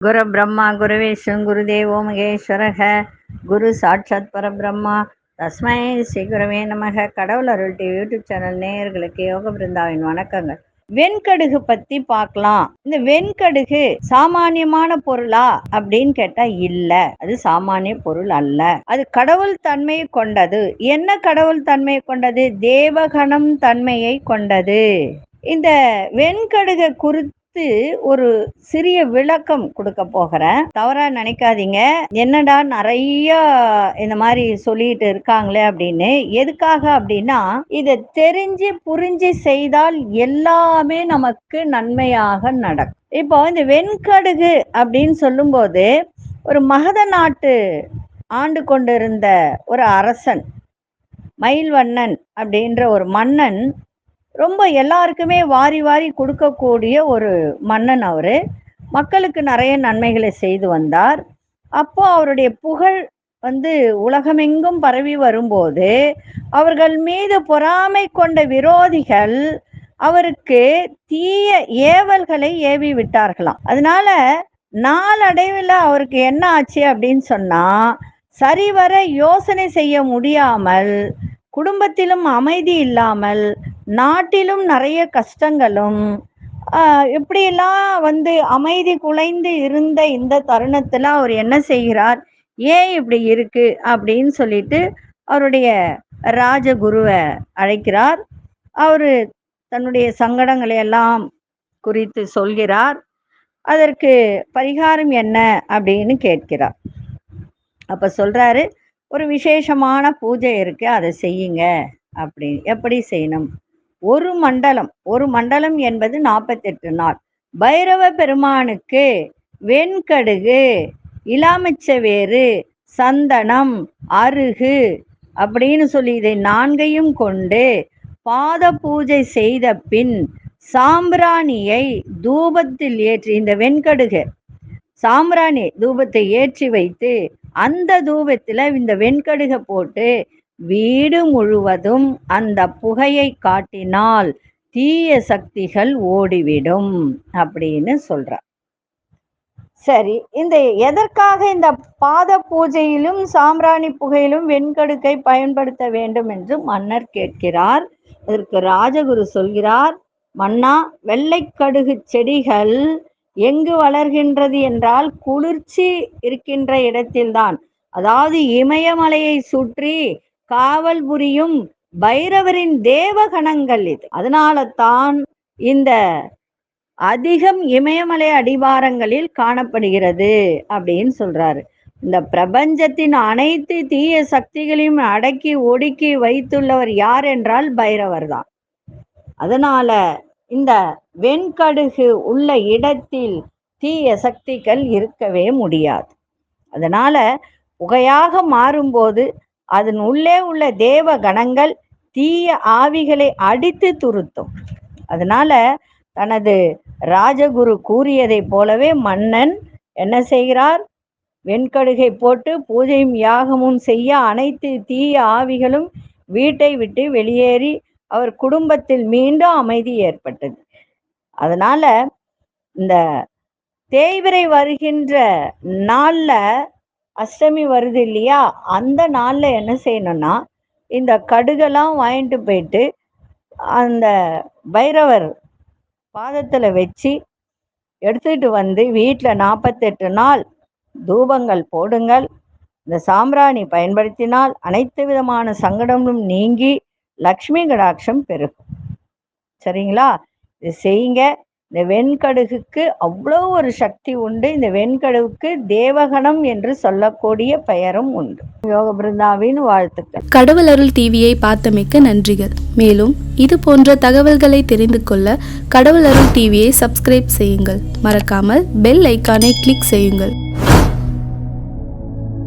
குரு பிரம்மா குரு விஷ்ணு குரு தேவோ மகேஸ்வரக குரு சாட்சாத் பரபிரம்மா தஸ்மை ஸ்ரீ குருவே நமக. கடவுள் அருள் டிவி யூடியூப் சேனல் நேயர்களுக்கு யோக பிருந்தாவின் வணக்கங்கள். வெண்கடுகு பத்தி பார்க்கலாம். இந்த வெண்கடுகு சாமானியமான பொருளா அப்படின்னு கேட்டா இல்ல, அது சாமானிய பொருள் அல்ல. அது கடவுள் தன்மையை கொண்டது. என்ன கடவுள் தன்மையை கொண்டது? தேவகணம் தன்மையை கொண்டது. இந்த வெண்கடுகை குறித்து ஒரு சிறிய விளக்கம் கொடுக்க போகிறேன். தவறா நினைக்காதீங்க, என்னடா நிறைய இந்த மாதிரி சொல்லிட்டு இருக்காங்களே அப்படின்னு. எதுக்காக அப்படின்னா, இதை தெரிஞ்சு புரிஞ்சு செய்தால் எல்லாமே நமக்கு நன்மையாக நடக்கும். இப்போ இந்த வெண்கடுகு அப்படின்னு சொல்லும்போது, ஒரு மகத நாட்டு ஆண்டு கொண்டிருந்த ஒரு அரசன், மயில்வண்ணன் அப்படின்ற ஒரு மன்னன், ரொம்ப எல்லாருக்குமே வாரி வாரி கொடுக்கக்கூடிய ஒரு மன்னன். அவரு மக்களுக்கு நிறைய நன்மைகளை செய்து வந்தார். அப்போ அவருடைய புகழ் உலகமெங்கும் பரவி வரும்போது, அவர்கள் மீது பொறாமை கொண்ட விரோதிகள் அவருக்கு தீய ஏவல்களை ஏவி விட்டார்களாம். அதனால நாளடைவில் அவருக்கு என்ன ஆச்சு அப்படின்னு சொன்னா, சரிவர யோசனை செய்ய முடியாமல், குடும்பத்திலும் அமைதி இல்லாமல், நாட்டிலும் நிறைய கஷ்டங்களும், எப்படியெல்லாம் அமைதி குலைந்து இருந்த இந்த தருணத்துல அவர் என்ன செய்கிறார், ஏன் இப்படி இருக்கு அப்படின்னு சொல்லிட்டு அவருடைய ராஜகுருவை அழைக்கிறார். அவரு தன்னுடைய சங்கடங்களை எல்லாம் குறித்து சொல்கிறார். அதற்கு பரிகாரம் என்ன அப்படின்னு கேட்கிறார். அப்ப சொல்றாரு, ஒரு விசேஷமான பூஜை இருக்கு, அதை செய்யுங்க. அப்படி எப்படி செய்யணும்? ஒரு மண்டலம் என்பது 48 நாள். பைரவ பெருமானுக்கு வெண்கடுகு, இலாமிச்சவேறு, சந்தனம், அருகு அப்படின்னு சொல்லி இதை 4ஐயும் கொண்டு பாத பூஜை செய்த பின் சாம்பிராணியை தூபத்தில் ஏற்றி, இந்த வெண்கடுகு சாம்பிராணி தூபத்தை ஏற்றி வைத்து, அந்த தூபத்துல இந்த வெண்கடுகை போட்டு வீடு முழுவதும் அந்த புகையை காட்டினால் தீய சக்திகள் ஓடிவிடும் அப்படின்னு சொல்றார். சரி, இந்த எதற்காக இந்த பாத பூஜையிலும் சாம்பிராணி புகையிலும் வெண்கடுகை பயன்படுத்த வேண்டும் என்று மன்னர் கேட்கிறார். அதற்கு ராஜகுரு சொல்கிறார், மன்னா, வெள்ளைக்கடுகு செடிகள் எங்கு வளர்கின்றது என்றால் குளிர்ச்சி இருக்கின்ற இடத்தில்தான். அதாவது இமயமலையை சுற்றி காவல் புரியும் பைரவரின் தேவகணங்கள் இது. அதனால தான் இந்த அதிகம் இமயமலை அடிவாரங்களில் காணப்படுகிறது அப்படின்னு சொல்றாரு. இந்த பிரபஞ்சத்தின் அனைத்து தீய சக்திகளையும் அடக்கி ஒடுக்கி வைத்துள்ளவர் யார் என்றால் பைரவர் தான். அதனால இந்த வெண்கடுகு உள்ள இடத்தில் தீய சக்திகள் இருக்கவே முடியாது. அதனால புகையாக மாறும்போது அதன் உள்ளே உள்ள தேவ கணங்கள் தீய ஆவிகளை அடித்து துருத்தும். அதனால தனது ராஜகுரு கூறியதை போலவே மன்னன் என்ன செய்கிறார், வெண்கடுகை போட்டு பூஜையும் யாகமும் செய்ய அனைத்து தீய ஆவிகளும் வீட்டை விட்டு வெளியேறி அவர் குடும்பத்தில் மீண்டும் அமைதி ஏற்பட்டது. அதனால இந்த தேய்பிறை வருகின்ற நாள்ல, அஷ்டமி வருது இல்லையா, அந்த நாள்ல என்ன செய்யணும்னா, இந்த கடுகெல்லாம் வாங்கிட்டு போயிட்டு அந்த பைரவர் பாதத்துல வச்சு எடுத்துட்டு வீட்டுல 48 நாள் தூபங்கள் போடுங்கள். இந்த சாம்பிராணி பயன்படுத்தினால் அனைத்து விதமான சங்கடமும் நீங்கி லக்ஷ்மி கடாட்சம் பெருகும். சரிங்களா? இது செய்யுங்க. இந்த வெண்கடுகுக்கு அவ்வளோ ஒரு சக்தி உண்டு. இந்த வெண்கடுகுக்கு தேவகணம் என்று சொல்லக்கூடிய பெயரும் உண்டு. யோக பிருந்தாவின் வாழ்த்துக்கள். கடவுள் அருள் டிவியை பார்த்தமைக்க நன்றிகள். மேலும் இது போன்ற தகவல்களை தெரிந்து கொள்ள கடவுள் அருள் டிவியை சப்ஸ்கிரைப் செய்யுங்கள். மறக்காமல் பெல் ஐக்கானை கிளிக் செய்யுங்கள்.